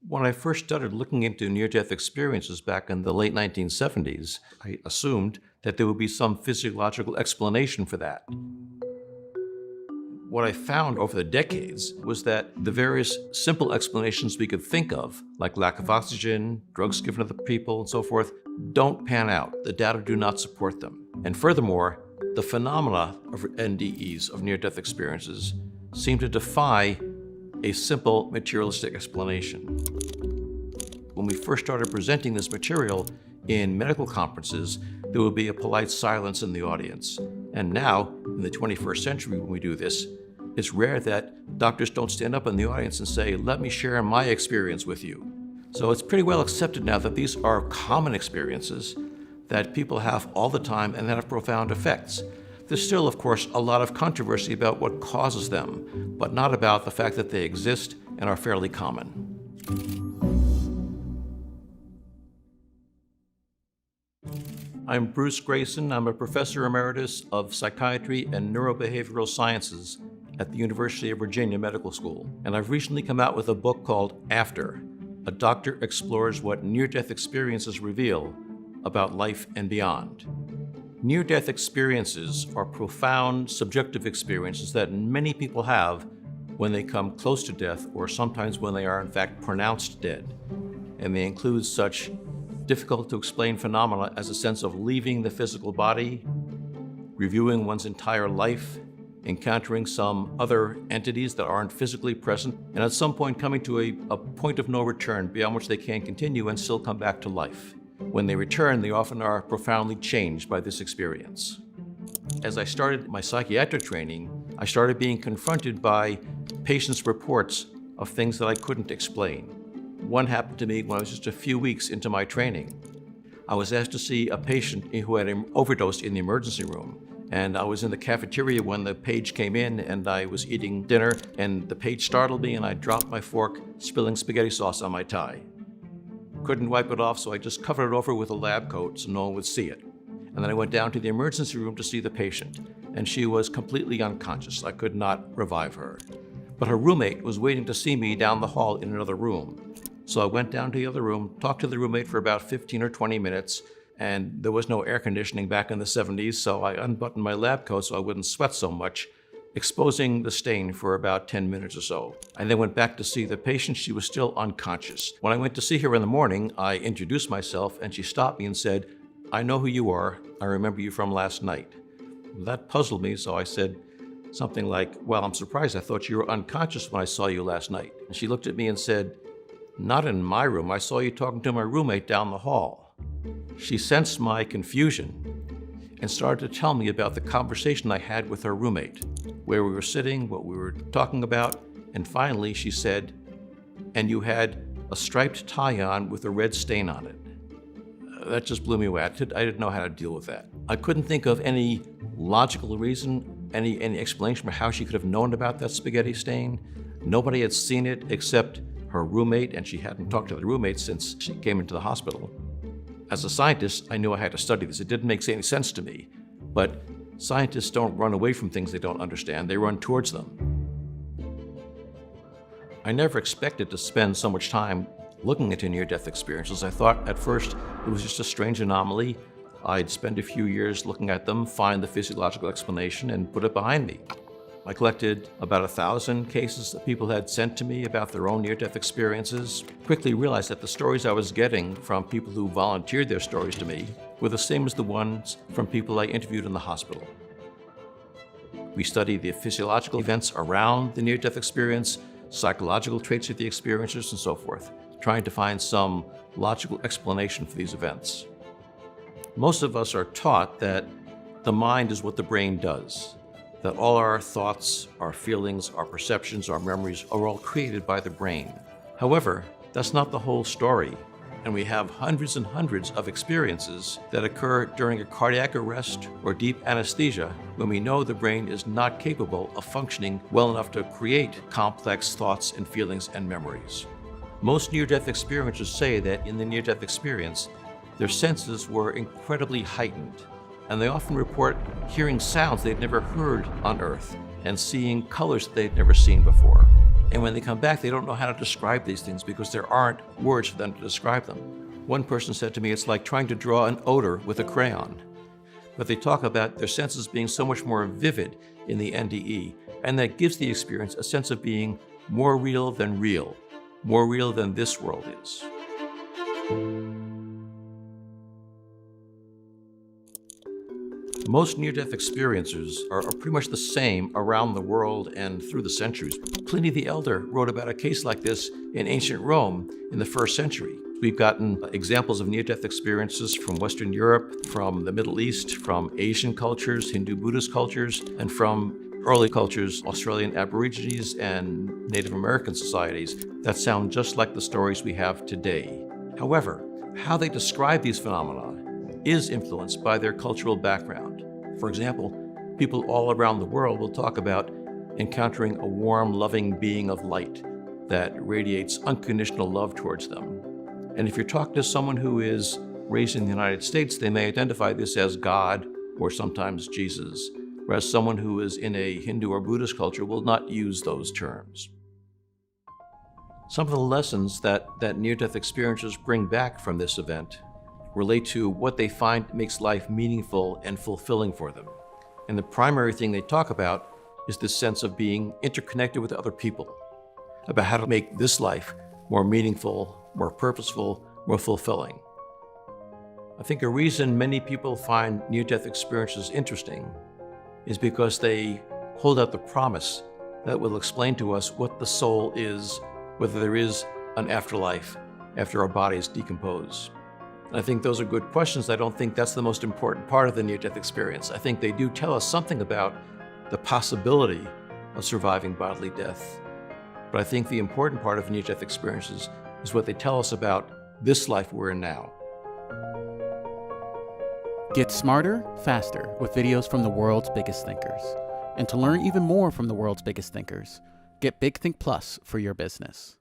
When I first started looking into near-death experiences back in the late 1970s, I assumed that there would be some physiological explanation for that. What I found over the decades was that the various simple explanations we could think of, like lack of oxygen, drugs given to the people, and so forth, don't pan out. The data do not support them. And furthermore, the phenomena of NDEs, of near-death experiences, seem to defy a simple materialistic explanation. When we first started presenting this material in medical conferences, there would be a polite silence in the audience. And now, in the 21st century, when we do this, it's rare that doctors don't stand up in the audience and say, "Let me share my experience with you." So it's pretty well accepted now that these are common experiences that people have all the time and that have profound effects. There's still, of course, a lot of controversy about what causes them, but not about the fact that they exist and are fairly common. I'm Bruce Greyson. I'm a professor emeritus of psychiatry and neurobehavioral sciences at the University of Virginia Medical School. And I've recently come out with a book called After: A Doctor Explores What Near-Death Experiences Reveal About Life and Beyond. Near-death experiences are profound, subjective experiences that many people have when they come close to death, or sometimes when they are in fact pronounced dead. And they include such difficult-to-explain phenomena as a sense of leaving the physical body, reviewing one's entire life, encountering some other entities that aren't physically present, and at some point coming to a point of no return beyond which they can't continue and still come back to life. When they return, they often are profoundly changed by this experience. As I started my psychiatric training, I started being confronted by patients' reports of things that I couldn't explain. One happened to me when I was just a few weeks into my training. I was asked to see a patient who had overdosed in the emergency room. And I was in the cafeteria when the page came in, and I was eating dinner, and the page startled me, and I dropped my fork, spilling spaghetti sauce on my tie. Couldn't wipe it off, so I just covered it over with a lab coat so no one would see it. And then I went down to the emergency room to see the patient, and she was completely unconscious. I could not revive her. But her roommate was waiting to see me down the hall in another room. So I went down to the other room, talked to the roommate for about 15 or 20 minutes, and there was no air conditioning back in the 70s, so I unbuttoned my lab coat so I wouldn't sweat so much, exposing the stain for about 10 minutes or so. I then went back to see the patient. She was still unconscious. When I went to see her in the morning, I introduced myself, and she stopped me and said, "I know who you are. I remember you from last night." That puzzled me, so I said something like, "Well, I'm surprised. I thought you were unconscious when I saw you last night." And she looked at me and said, "Not in my room. I saw you talking to my roommate down the hall." She sensed my confusion and started to tell me about the conversation I had with her roommate, where we were sitting, what we were talking about, and finally she said, "And you had a striped tie on with a red stain on it." That just blew me away. I didn't know how to deal with that. I couldn't think of any logical reason, any explanation for how she could have known about that spaghetti stain. Nobody had seen it except her roommate, and she hadn't talked to the roommate since she came into the hospital. As a scientist, I knew I had to study this. It didn't make any sense to me, but scientists don't run away from things they don't understand. They run towards them. I never expected to spend so much time looking into near-death experiences. I thought at first it was just a strange anomaly. I'd spend a few years looking at them, find the physiological explanation, and put it behind me. I collected about 1,000 cases that people had sent to me about their own near-death experiences. Quickly realized that the stories I was getting from people who volunteered their stories to me were the same as the ones from people I interviewed in the hospital. We studied the physiological events around the near-death experience, psychological traits of the experiencers, and so forth, trying to find some logical explanation for these events. Most of us are taught that the mind is what the brain does, that all our thoughts, our feelings, our perceptions, our memories are all created by the brain. However, that's not the whole story, and we have hundreds and hundreds of experiences that occur during a cardiac arrest or deep anesthesia when we know the brain is not capable of functioning well enough to create complex thoughts and feelings and memories. Most near-death experiencers say that in the near-death experience, their senses were incredibly heightened, and they often report hearing sounds they'd never heard on Earth and seeing colors that they'd never seen before. And when they come back, they don't know how to describe these things because there aren't words for them to describe them. One person said to me, it's like trying to draw an odor with a crayon. But they talk about their senses being so much more vivid in the NDE, and that gives the experience a sense of being more real than this world is. Most near-death experiencers are pretty much the same around the world and through the centuries. Pliny the Elder wrote about a case like this in ancient Rome in the 1st century. We've gotten examples of near-death experiences from Western Europe, from the Middle East, from Asian cultures, Hindu Buddhist cultures, and from early cultures, Australian Aborigines and Native American societies that sound just like the stories we have today. However, how they describe these phenomena is influenced by their cultural background. For example, people all around the world will talk about encountering a warm, loving being of light that radiates unconditional love towards them. And if you're talking to someone who is raised in the United States, they may identify this as God or sometimes Jesus, whereas someone who is in a Hindu or Buddhist culture will not use those terms. Some of the lessons that near-death experiencers bring back from this event relate to what they find makes life meaningful and fulfilling for them. And the primary thing they talk about is this sense of being interconnected with other people, about how to make this life more meaningful, more purposeful, more fulfilling. I think a reason many people find near-death experiences interesting is because they hold out the promise that will explain to us what the soul is, whether there is an afterlife after our bodies decompose. I think those are good questions. I don't think that's the most important part of the near-death experience. I think they do tell us something about the possibility of surviving bodily death. But I think the important part of near-death experiences is what they tell us about this life we're in now. Get smarter, faster with videos from the world's biggest thinkers. And to learn even more from the world's biggest thinkers, get Big Think Plus for your business.